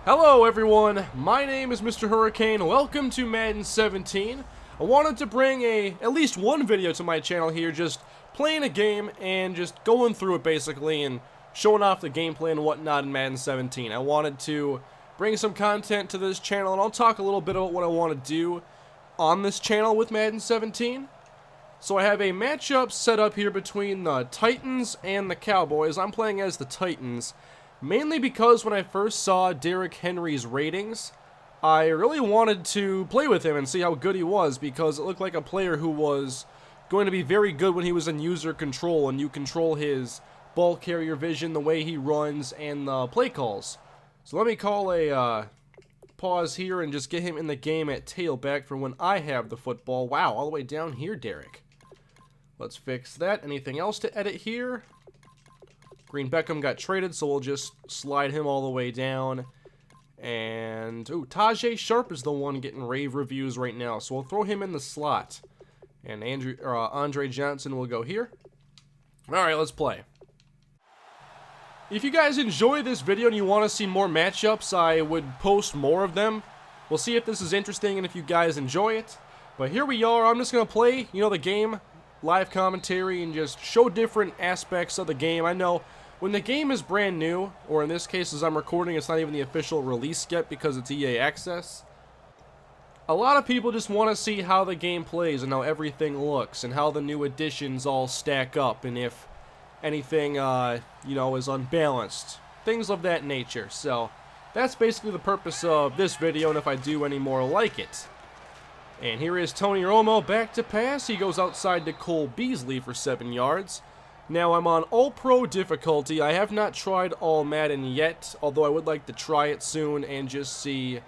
Hello everyone, my name is Mr. Hurricane. Welcome to Madden 17. I wanted to bring at least one video to my channel here, just playing a game and just going through it basically and showing off the gameplay and whatnot in Madden 17. I wanted to bring some content to this channel, and I'll talk a little bit about what I want to do on this channel with Madden 17. So I have a matchup set up here between the Titans and the Cowboys. I'm playing as the Titans. Mainly because when I first saw Derrick Henry's ratings, I really wanted to play with him and see how good he was, because it looked like a player who was going to be very good when he was in user control and you control his ball carrier vision, the way he runs, and the play calls. So let me call a pause here and just get him in the game at tailback for when I have the football. Wow, all the way down here, Derrick. Let's fix that. Anything else to edit here? Green Beckham got traded, so we'll just slide him all the way down. And, ooh, Tajay Sharp is the one getting rave reviews right now, so we'll throw him in the slot. And Andre Johnson will go here. Alright, let's play. If you guys enjoy this video and you want to see more matchups, I would post more of them. We'll see if this is interesting and if you guys enjoy it. But here we are. I'm just going to play, the game, live commentary, and just show different aspects of the game. I know when the game is brand new, or in this case as I'm recording, it's not even the official release yet because it's EA Access. A lot of people just want to see how the game plays and how everything looks and how the new additions all stack up and if anything, is unbalanced. Things of that nature. So that's basically the purpose of this video, and if I do any more like it. And here is Tony Romo back to pass. He goes outside to Cole Beasley for 7 yards. Now I'm on All-Pro difficulty. I have not tried All Madden yet, although I would like to try it soon and just see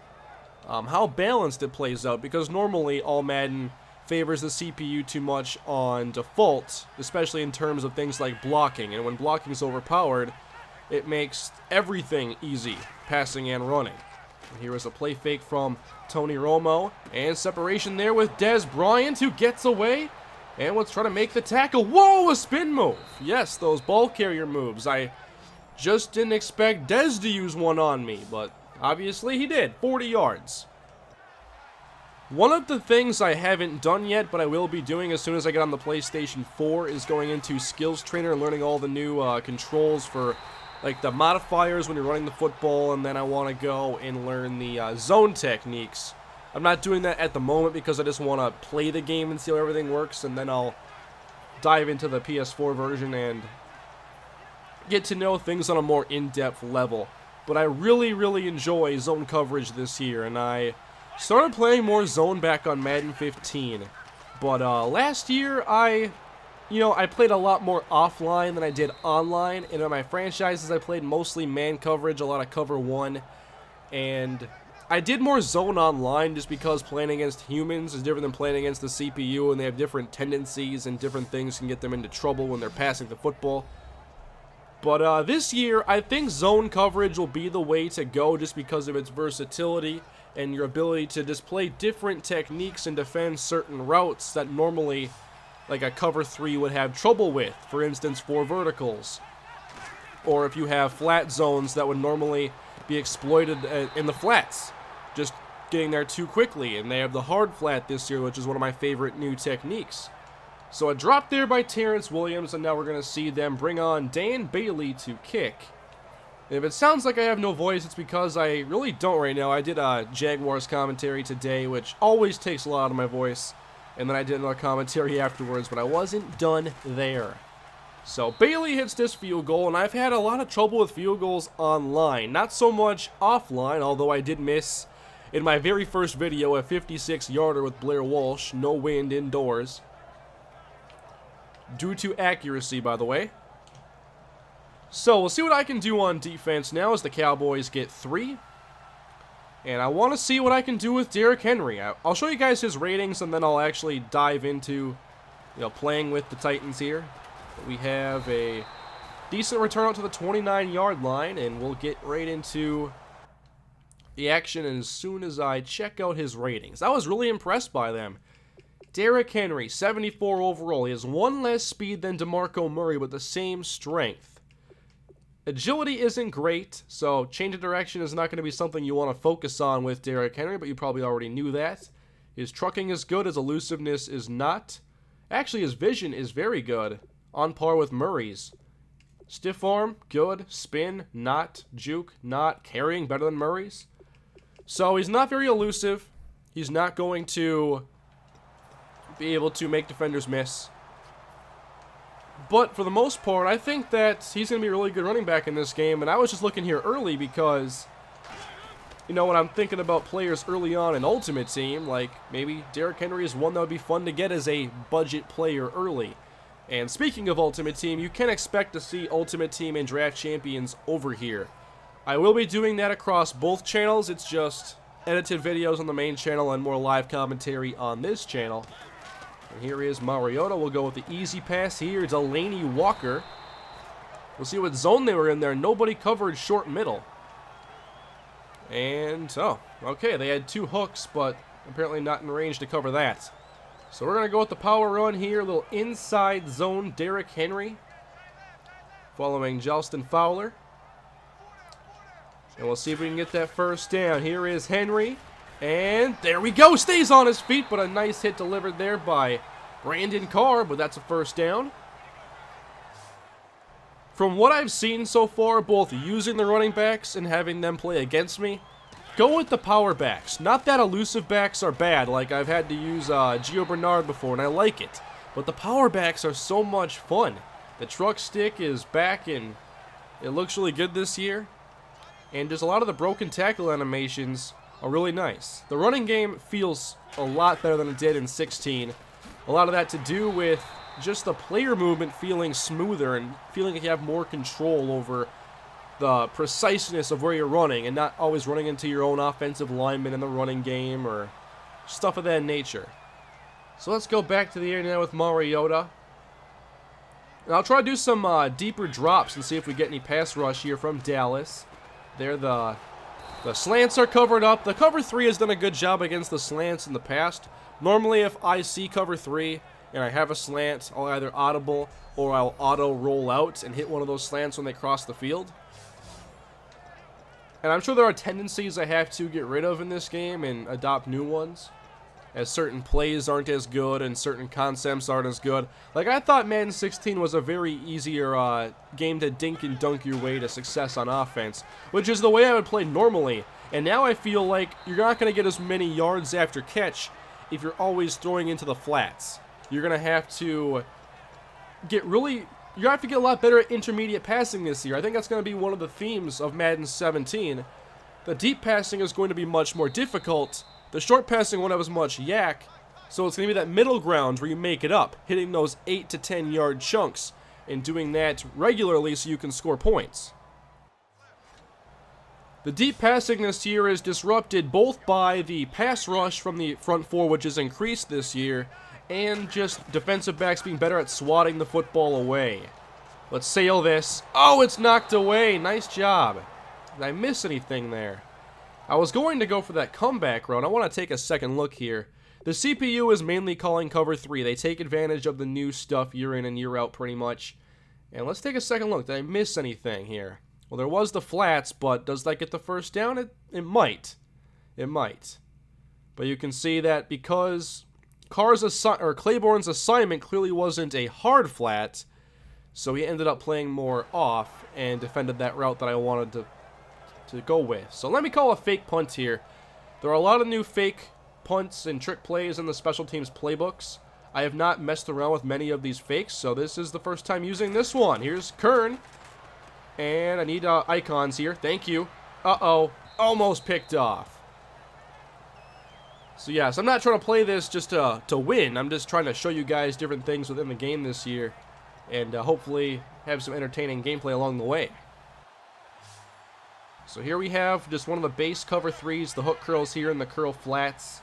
how balanced it plays out, because normally All Madden favors the CPU too much on default, especially in terms of things like blocking, and when blocking is overpowered, it makes everything easy, passing and running. And here is a play fake from Tony Romo, and separation there with Dez Bryant, who gets away. And let's try to make the tackle. Whoa, a spin move. Yes, those ball carrier moves. I just didn't expect Dez to use one on me, but obviously he did. 40 yards. One of the things I haven't done yet, but I will be doing as soon as I get on the PlayStation 4, is going into Skills Trainer and learning all the new controls for like the modifiers when you're running the football, and then I want to go and learn the zone techniques. I'm not doing that at the moment because I just want to play the game and see how everything works, and then I'll dive into the PS4 version and get to know things on a more in-depth level. But I really, really enjoy zone coverage this year, and I started playing more zone back on Madden 15. But last year, I played a lot more offline than I did online, and in my franchises I played mostly man coverage, a lot of cover one, and I did more zone online just because playing against humans is different than playing against the CPU, and they have different tendencies and different things can get them into trouble when they're passing the football. But this year, I think zone coverage will be the way to go just because of its versatility and your ability to display different techniques and defend certain routes that normally like a cover 3 would have trouble with. For instance, 4 verticals. Or if you have flat zones that would normally be exploited in the flats, just getting there too quickly. And they have the hard flat this year, which is one of my favorite new techniques. So a drop there by Terrence Williams, and now we're going to see them bring on Dan Bailey to kick. And if it sounds like I have no voice, it's because I really don't right now. I did a Jaguars commentary today, which always takes a lot out of my voice. And then I did another commentary afterwards, but I wasn't done there. So Bailey hits this field goal, and I've had a lot of trouble with field goals online. Not so much offline, although I did miss in my very first video a 56-yarder with Blair Walsh, no wind indoors. Due to accuracy, by the way. So we'll see what I can do on defense now as the Cowboys get 3. And I want to see what I can do with Derrick Henry. I'll show you guys his ratings, and then I'll actually dive into, playing with the Titans here. We have a decent return out to the 29-yard line, and we'll get right into the action as soon as I check out his ratings. I was really impressed by them. Derrick Henry, 74 overall. He has 1 less speed than DeMarco Murray, but the same strength. Agility isn't great, so change of direction is not going to be something you want to focus on with Derrick Henry, but you probably already knew that. His trucking is good, his elusiveness is not. Actually, his vision is very good, on par with Murray's. Stiff arm, good. Spin, not. Juke, not. Carrying, better than Murray's. So he's not very elusive. He's not going to be able to make defenders miss. But for the most part, I think that he's going to be a really good running back in this game. And I was just looking here early because, you know, when I'm thinking about players early on in Ultimate Team, like maybe Derrick Henry is one that would be fun to get as a budget player early. And speaking of Ultimate Team, you can expect to see Ultimate Team and Draft Champions over here. I will be doing that across both channels. It's just edited videos on the main channel and more live commentary on this channel. And here is Mariota. We'll go with the easy pass here. Delaney Walker. We'll see what zone they were in there. Nobody covered short middle. And, oh, okay. They had two hooks, but apparently not in range to cover that. So we're going to go with the power run here. A little inside zone Derrick Henry. Following Justin Fowler. And we'll see if we can get that first down. Here is Henry. And there we go. Stays on his feet, but a nice hit delivered there by Brandon Carr, but that's a first down. From what I've seen so far, both using the running backs and having them play against me, go with the power backs. Not that elusive backs are bad, like I've had to use Gio Bernard before, and I like it. But the power backs are so much fun. The truck stick is back, and it looks really good this year. And just a lot of the broken tackle animations are really nice. The running game feels a lot better than it did in 16. A lot of that to do with just the player movement feeling smoother and feeling like you have more control over the preciseness of where you're running and not always running into your own offensive lineman in the running game or stuff of that nature. So let's go back to the air now with Mariota. And I'll try to do some deeper drops and see if we get any pass rush here from Dallas. There the slants are covered up. The cover 3 has done a good job against the slants in the past. Normally if I see cover 3 and I have a slant, I'll either audible or I'll auto roll out and hit one of those slants when they cross the field. And I'm sure there are tendencies I have to get rid of in this game and adopt new ones, as certain plays aren't as good and certain concepts aren't as good. Like, I thought Madden 16 was a very easier game to dink and dunk your way to success on offense, which is the way I would play normally. And now I feel like you're not going to get as many yards after catch if you're always throwing into the flats. You're going to have to get a lot better at intermediate passing this year. I think that's going to be one of the themes of Madden 17. The deep passing is going to be much more difficult. The short passing won't have as much yak, so it's going to be that middle ground where you make it up, hitting those 8 to 10 yard chunks and doing that regularly so you can score points. The deep passing this year is disrupted both by the pass rush from the front four, which has increased this year, and just defensive backs being better at swatting the football away. Let's sail this. Oh, it's knocked away. Nice job. Did I miss anything there? I was going to go for that comeback route. I want to take a second look here. The CPU is mainly calling cover 3. They take advantage of the new stuff year in and year out pretty much. And let's take a second look. Did I miss anything here? Well, there was the flats, but does that get the first down? It might. It might. But you can see that because Claiborne's assignment clearly wasn't a hard flat, so he ended up playing more off and defended that route that I wanted to go with. So let me call a fake punt here. There are a lot of new fake punts and trick plays in the special teams playbooks. I have not messed around with many of these fakes, so this is the first time using this one. Here's Kern. And I need icons here. Thank you. Uh-oh. Almost picked off. So yes, I'm not trying to play this just to win. I'm just trying to show you guys different things within the game this year and hopefully have some entertaining gameplay along the way. So here we have just one of the base cover 3s, the hook curls here and the curl flats,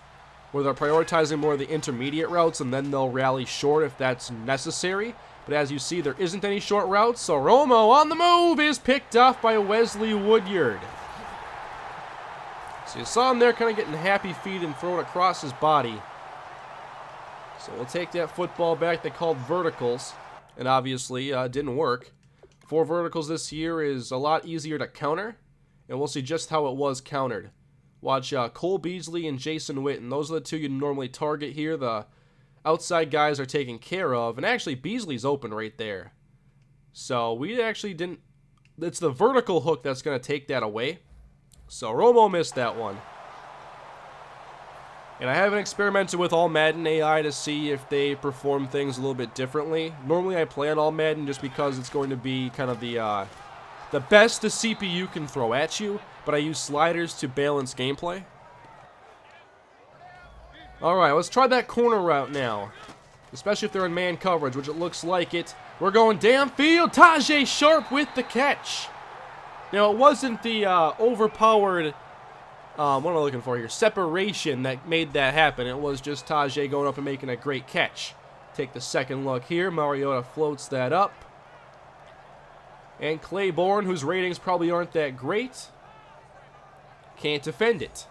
where they're prioritizing more of the intermediate routes, and then they'll rally short if that's necessary. But as you see, there isn't any short routes, so Romo on the move is picked off by Wesley Woodyard. So you saw him there kind of getting happy feet and thrown across his body. So we'll take that football back. They called verticals, and obviously didn't work. 4 verticals this year is a lot easier to counter, and we'll see just how it was countered. Watch Cole Beasley and Jason Witten. Those are the 2 you normally target here. The outside guys are taken care of, and actually Beasley's open right there. So we actually didn't... It's the vertical hook that's going to take that away. So Romo missed that one. And I haven't experimented with all Madden AI to see if they perform things a little bit differently. Normally I play on all Madden just because it's going to be kind of the best the CPU can throw at you, but I use sliders to balance gameplay. Alright, let's try that corner route now. Especially if they're in man coverage, which it looks like it. We're going downfield. Tajay Sharp with the catch. Now, it wasn't the overpowered, what am I looking for here? Separation that made that happen. It was just Tajay going up and making a great catch. Take the second look here. Mariota floats that up. And Claiborne, whose ratings probably aren't that great, can't defend it.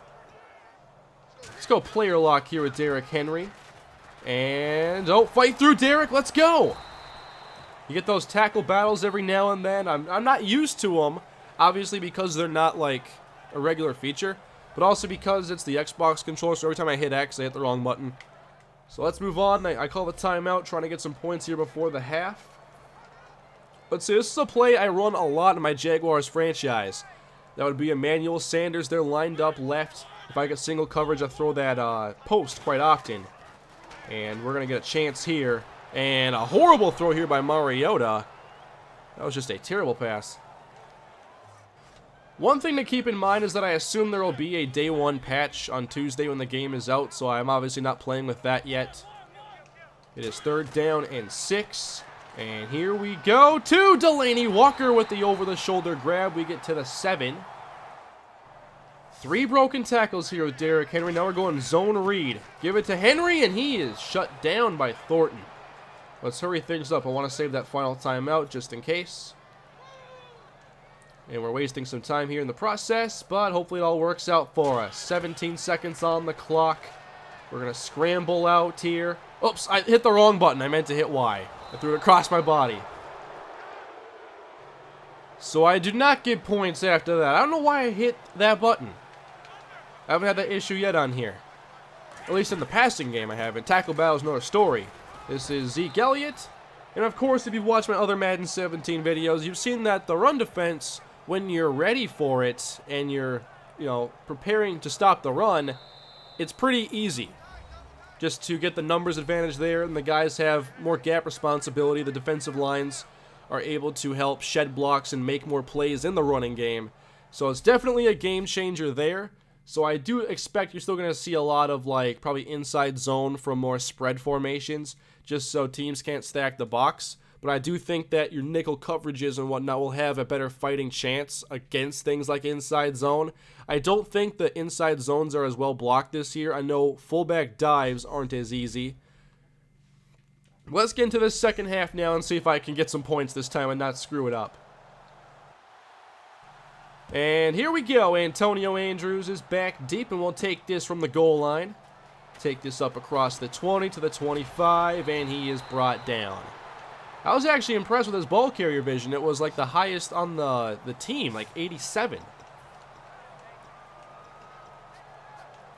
Let's go player lock here with Derrick Henry. And, oh, fight through Derrick. Let's go. You get those tackle battles every now and then. I'm not used to them, obviously, because they're not like a regular feature, but also because it's the Xbox controller, so every time I hit X, I hit the wrong button. So let's move on. I call the timeout, trying to get some points here before the half. Let's see, this is a play I run a lot in my Jaguars franchise. That would be Emmanuel Sanders. They're lined up left. If I get single coverage, I throw that post quite often. And we're going to get a chance here. And a horrible throw here by Mariota. That was just a terrible pass. One thing to keep in mind is that I assume there will be a day 1 patch on Tuesday when the game is out, so I'm obviously not playing with that yet. It is 3rd down and 6. And here we go to Delaney Walker with the over-the-shoulder grab. We get to the 7. 3 broken tackles here with Derrick Henry. Now we're going zone read. Give it to Henry, and he is shut down by Thornton. Let's hurry things up. I want to save that final timeout just in case. And we're wasting some time here in the process, but hopefully it all works out for us. 17 seconds on the clock. We're going to scramble out here. Oops, I hit the wrong button. I meant to hit Y. I threw it across my body. So I did not get points after that. I don't know why I hit that button. I haven't had that issue yet on here. At least in the passing game I haven't. Tackle battle is another story. This is Zeke Elliott. And of course, if you've watched my other Madden 17 videos, you've seen that the run defense, when you're ready for it and you're, preparing to stop the run, it's pretty easy. Just to get the numbers advantage there, and the guys have more gap responsibility. The defensive lines are able to help shed blocks and make more plays in the running game. So it's definitely a game changer there. So I do expect you're still going to see a lot of probably inside zone from more spread formations, just so teams can't stack the box. But I do think that your nickel coverages and whatnot will have a better fighting chance against things like inside zone. I don't think the inside zones are as well blocked this year. I know fullback dives aren't as easy. Let's get into this second half now and see if I can get some points this time and not screw it up. And here we go. Antonio Andrews is back deep, and we'll take this from the goal line. Take this up across the 20 to the 25, and he is brought down. I was actually impressed with his ball carrier vision. It was like the highest on the team, like 87.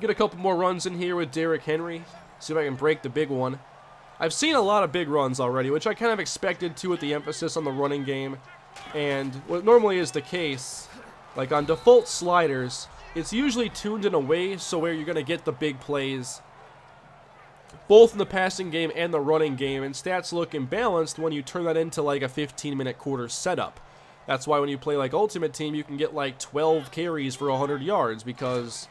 Get a couple more runs in here with Derrick Henry. See if I can break the big one. I've seen a lot of big runs already, which I kind of expected to with the emphasis on the running game. And what normally is the case, like on default sliders, it's usually tuned in a way so where you're going to get the big plays both in the passing game and the running game, and stats look imbalanced when you turn that into like a 15-minute quarter setup. That's why when you play like Ultimate Team, you can get like 12 carries for 100 yards because,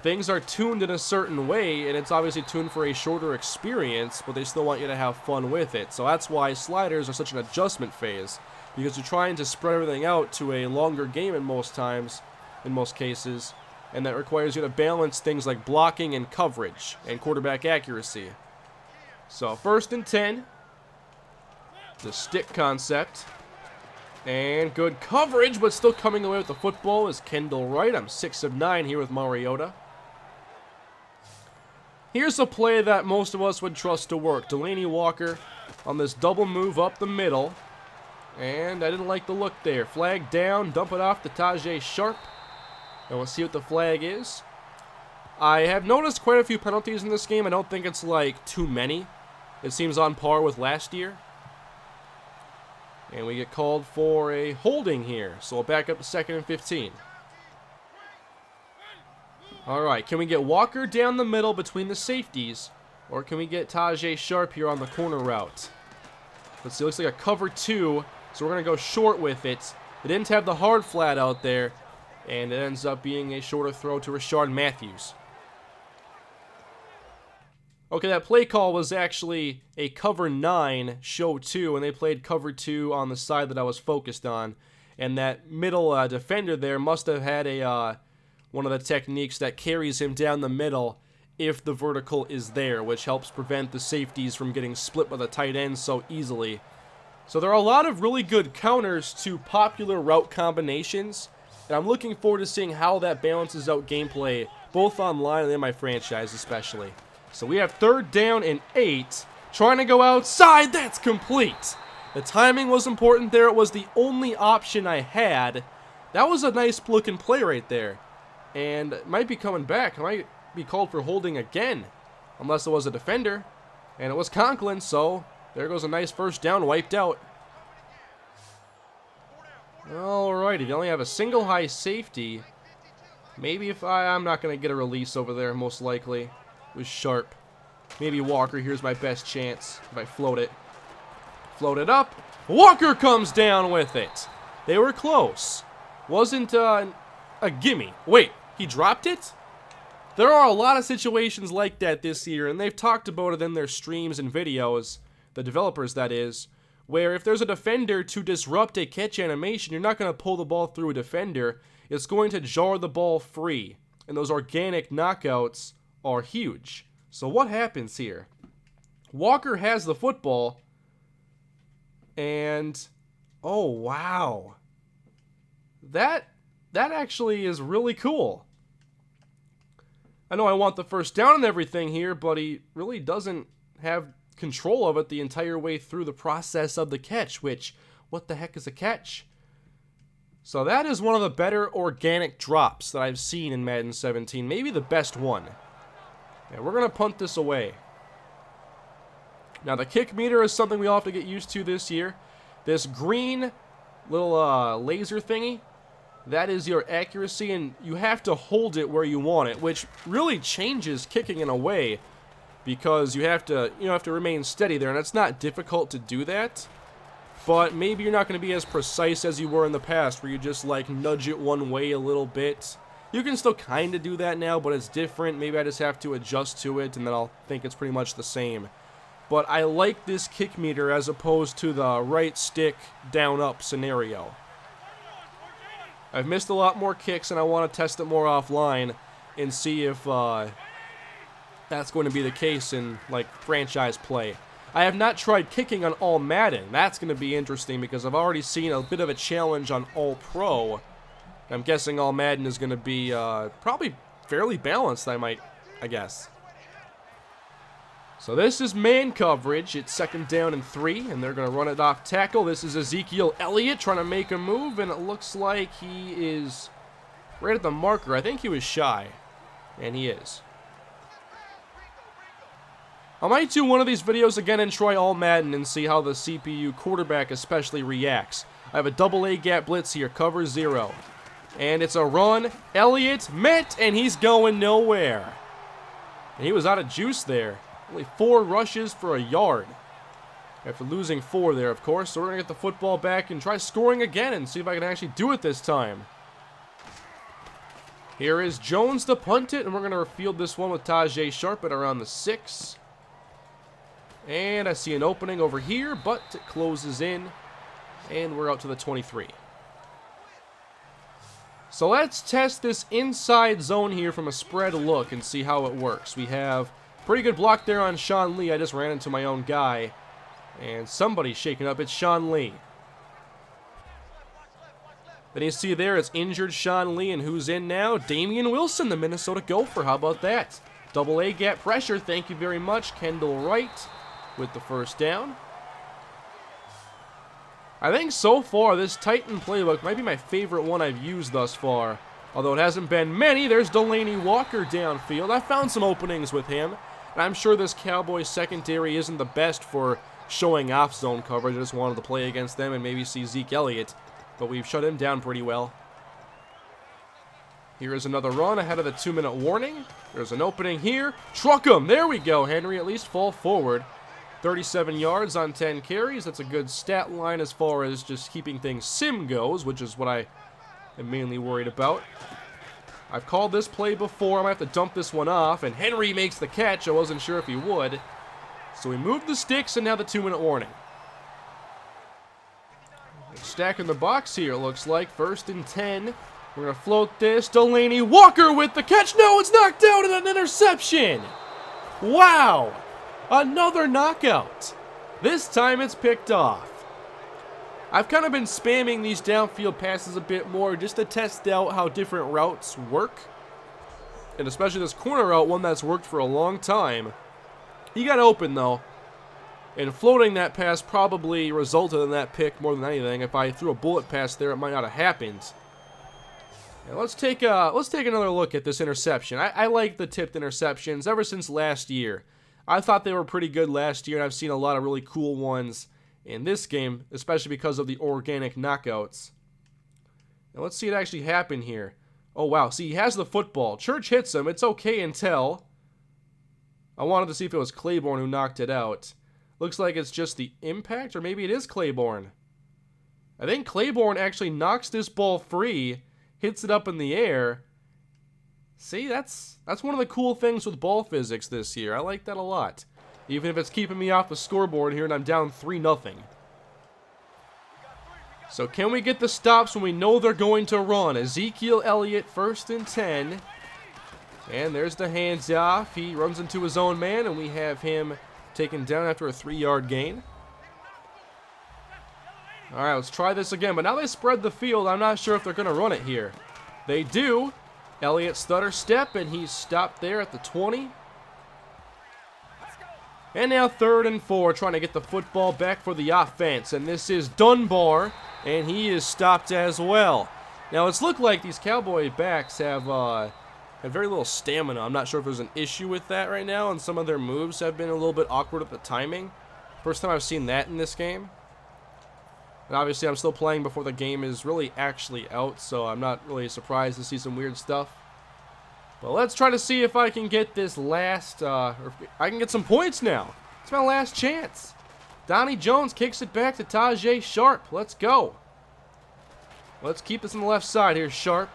things are tuned in a certain way, and it's obviously tuned for a shorter experience, but they still want you to have fun with it. So that's why sliders are such an adjustment phase, because you're trying to spread everything out to a longer game in most cases, and that requires you to balance things like blocking and coverage and quarterback accuracy. So 1st and 10, the stick concept, and good coverage, but still coming away with the football is Kendall Wright. I'm 6 of 9 here with Mariota. Here's a play that most of us would trust to work. Delaney Walker on this double move up the middle. And I didn't like the look there. Flag down, dump it off to Tajay Sharp. And we'll see what the flag is. I have noticed quite a few penalties in this game. I don't think it's like too many. It seems on par with last year. And we get called for a holding here. So we'll back up to 2nd and 15. Alright, can we get Walker down the middle between the safeties? Or can we get Tajay Sharp here on the corner route? Let's see, it looks like a cover 2. So we're going to go short with it. They didn't have the hard flat out there. And it ends up being a shorter throw to Rashard Matthews. Okay, that play call was actually a cover 9, show 2, and they played cover 2 on the side that I was focused on. And that middle defender there must have had a one of the techniques that carries him down the middle if the vertical is there, which helps prevent the safeties from getting split by the tight end so easily. So there are a lot of really good counters to popular route combinations, and I'm looking forward to seeing how that balances out gameplay, both online and in my franchise especially. So we have 3rd down and 8, trying to go outside. That's complete. The timing was important there. It was the only option I had. That was a nice looking play right there. And it might be coming back. It might be called for holding again, unless it was a defender. And it was Conklin, so there goes a nice 1st down wiped out. Alrighty, they only have a single high safety. Maybe if I'm not going to get a release over there, most likely. It was Sharp. Maybe Walker, here's my best chance if I float it. Float it up. Walker comes down with it. They were close. Wasn't a gimme. Wait, he dropped it? There are a lot of situations like that this year, and they've talked about it in their streams and videos, the developers that is, where if there's a defender to disrupt a catch animation, you're not going to pull the ball through a defender. It's going to jar the ball free, and those organic knockouts are huge. So what happens here? Walker has the football, and oh wow, that actually is really cool. I know I want the 1st down and everything here, but he really doesn't have control of it the entire way through the process of the catch, which, what the heck is a catch? So that is one of the better organic drops that I've seen in Madden 17, maybe the best one. Yeah, we're going to punt this away. Now the kick meter is something we all have to get used to this year. This green little laser thingy, that is your accuracy, and you have to hold it where you want it, which really changes kicking in a way, because you have to remain steady there, and it's not difficult to do that. But maybe you're not going to be as precise as you were in the past, where you just like nudge it one way a little bit. You can still kind of do that now, but it's different. Maybe I just have to adjust to it, and then I'll think it's pretty much the same. But I like this kick meter as opposed to the right stick down up scenario. I've missed a lot more kicks, and I want to test it more offline and see if that's going to be the case in like franchise play. I have not tried kicking on All Madden. That's going to be interesting because I've already seen a bit of a challenge on All Pro. I'm guessing All Madden is going to be probably fairly balanced, I guess. So this is man coverage. It's 2nd down and 3, and they're going to run it off tackle. This is Ezekiel Elliott trying to make a move, and it looks like he is right at the marker. I think he was shy, and he is. I might do one of these videos again and try All Madden and see how the CPU quarterback especially reacts. I have a double A gap blitz here, cover 0. And it's a run. Elliott met, and he's going nowhere. And he was out of juice there. Only 4 rushes for a yard. After losing 4 there, of course. So we're going to get the football back and try scoring again and see if I can actually do it this time. Here is Jones to punt it, and we're going to field this one with Tajay Sharp at around the 6. And I see an opening over here, but it closes in, and we're out to the 23. So let's test this inside zone here from a spread look and see how it works. We have pretty good block there on Sean Lee. I just ran into my own guy, and somebody's shaking up. It's Sean Lee. Then you see there it's injured Sean Lee, and who's in now? Damian Wilson, the Minnesota Gopher. How about that? Double A gap pressure. Thank you very much, Kendall Wright, with the 1st down. I think so far this Titan playbook might be my favorite one I've used thus far. Although it hasn't been many, there's Delaney Walker downfield. I found some openings with him. And I'm sure this Cowboys secondary isn't the best for showing off zone coverage. I just wanted to play against them and maybe see Zeke Elliott. But we've shut him down pretty well. Here is another run ahead of the 2-minute warning. There's an opening here. Truck him. There we go. Henry at least fall forward. 37 yards on 10 carries. That's a good stat line as far as just keeping things sim goes, which is what I am mainly worried about. I've called this play before. I might have to dump this one off, and Henry makes the catch. I wasn't sure if he would. So we moved the sticks, and now the 2-minute warning. Stacking the box here, it looks like. 1st and 10. We're going to float this. Delaney Walker with the catch. No, it's knocked out and an interception. Wow. Another knockout. This time it's picked off. I've kind of been spamming these downfield passes a bit more just to test out how different routes work. And especially this corner route, one that's worked for a long time. He got open though. And floating that pass probably resulted in that pick more than anything. If I threw a bullet pass there, it might not have happened. Now let's take another look at this interception. I like the tipped interceptions ever since last year. I thought they were pretty good last year, and I've seen a lot of really cool ones in this game, especially because of the organic knockouts. Now let's see it actually happen here. Oh wow, see, he has the football. Church hits him. It's okay until I wanted to see if it was Claiborne who knocked it out. Looks like it's just the impact, or maybe it is Claiborne. I think Claiborne actually knocks this ball free, hits it up in the air. See, that's one of the cool things with ball physics this year. I like that a lot. Even if it's keeping me off the scoreboard here and I'm down 3-0. So can we get the stops when we know they're going to run? Ezekiel Elliott, 1st and 10. And there's the hands off. He runs into his own man, and we have him taken down after a 3-yard gain. All right, let's try this again. But now they spread the field. I'm not sure if they're going to run it here. They do. Elliott stutter step, and he's stopped there at the 20. And now 3rd and 4, trying to get the football back for the offense. And this is Dunbar, and he is stopped as well. Now, it's looked like these Cowboy backs have very little stamina. I'm not sure if there's an issue with that right now, and some of their moves have been a little bit awkward at the timing. First time I've seen that in this game. And obviously, I'm still playing before the game is really actually out, so I'm not really surprised to see some weird stuff. But let's try to see if I can get this last, or if I can get some points now. It's my last chance. Donnie Jones kicks it back to Tajay Sharp. Let's go. Let's keep this on the left side here, Sharp.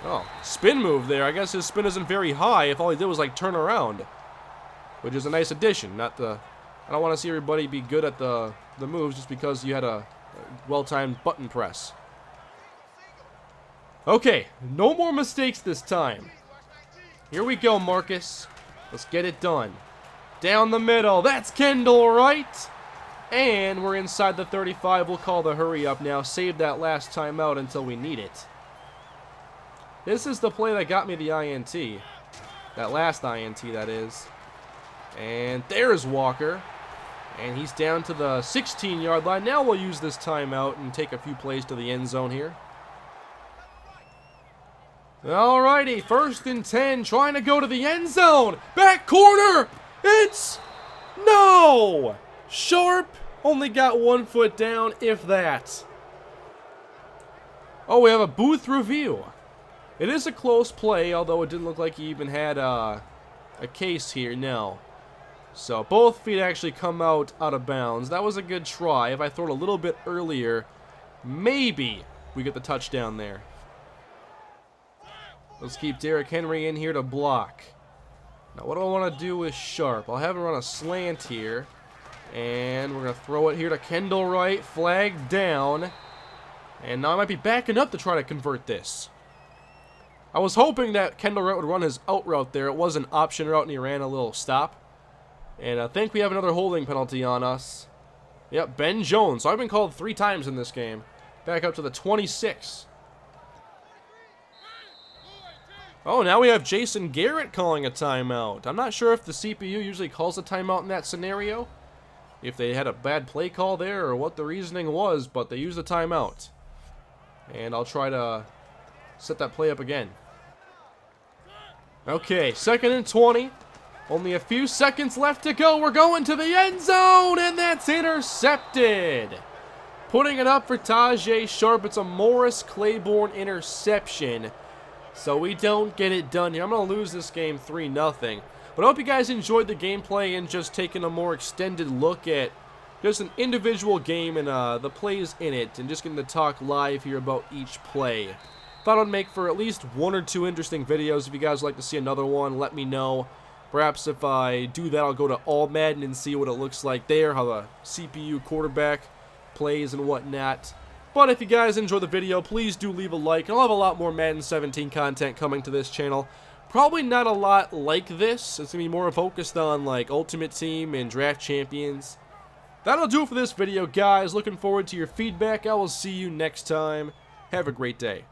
Oh, spin move there. I guess his spin isn't very high if all he did was, like, turn around. Which is a nice addition. I don't want to see everybody be good at the moves just because you had a well-timed button press. Okay, no more mistakes this time. Here we go, Marcus. Let's get it done. Down the middle. That's Kendall Wright. And we're inside the 35. We'll call the hurry up now. Save that last timeout until we need it. This is the play that got me the INT. That last INT, that is. And there's Walker. And he's down to the 16-yard line. Now we'll use this timeout and take a few plays to the end zone here. Alrighty, 1st and 10, trying to go to the end zone. Back corner. It's no. Sharp only got 1 foot down, if that. Oh, we have a booth review. It is a close play, although it didn't look like he even had a case here, no. So both feet actually come out of bounds. That was a good try. If I throw it a little bit earlier, maybe we get the touchdown there. Let's keep Derrick Henry in here to block. Now what do I want to do with Sharp? I'll have him run a slant here. And we're going to throw it here to Kendall Wright. Flag down. And now I might be backing up to try to convert this. I was hoping that Kendall Wright would run his out route there. It was an option route and he ran a little stop. And I think we have another holding penalty on us. Yep, Ben Jones. So I've been called 3 times in this game. Back up to the 26. Oh, now we have Jason Garrett calling a timeout. I'm not sure if the CPU usually calls a timeout in that scenario. if they had a bad play call there or what the reasoning was, but they used the timeout. And I'll try to set that play up again. Okay, 2nd and 20. Only a few seconds left to go. We're going to the end zone, and that's intercepted. Putting it up for Tajay Sharp. It's a Morris Claiborne interception. So we don't get it done here. I'm going to lose this game 3-0. But I hope you guys enjoyed the gameplay and just taking a more extended look at just an individual game and the plays in it. And just getting to talk live here about each play. Thought I'd make for at least 1 or 2 interesting videos. If you guys would like to see another one, let me know. Perhaps if I do that, I'll go to all Madden and see what it looks like there, how the CPU quarterback plays and whatnot. But if you guys enjoy the video, please do leave a like. I'll have a lot more Madden 17 content coming to this channel. Probably not a lot like this. It's going to be more focused on like Ultimate Team and Draft Champions. That'll do it for this video, guys. Looking forward to your feedback. I will see you next time. Have a great day.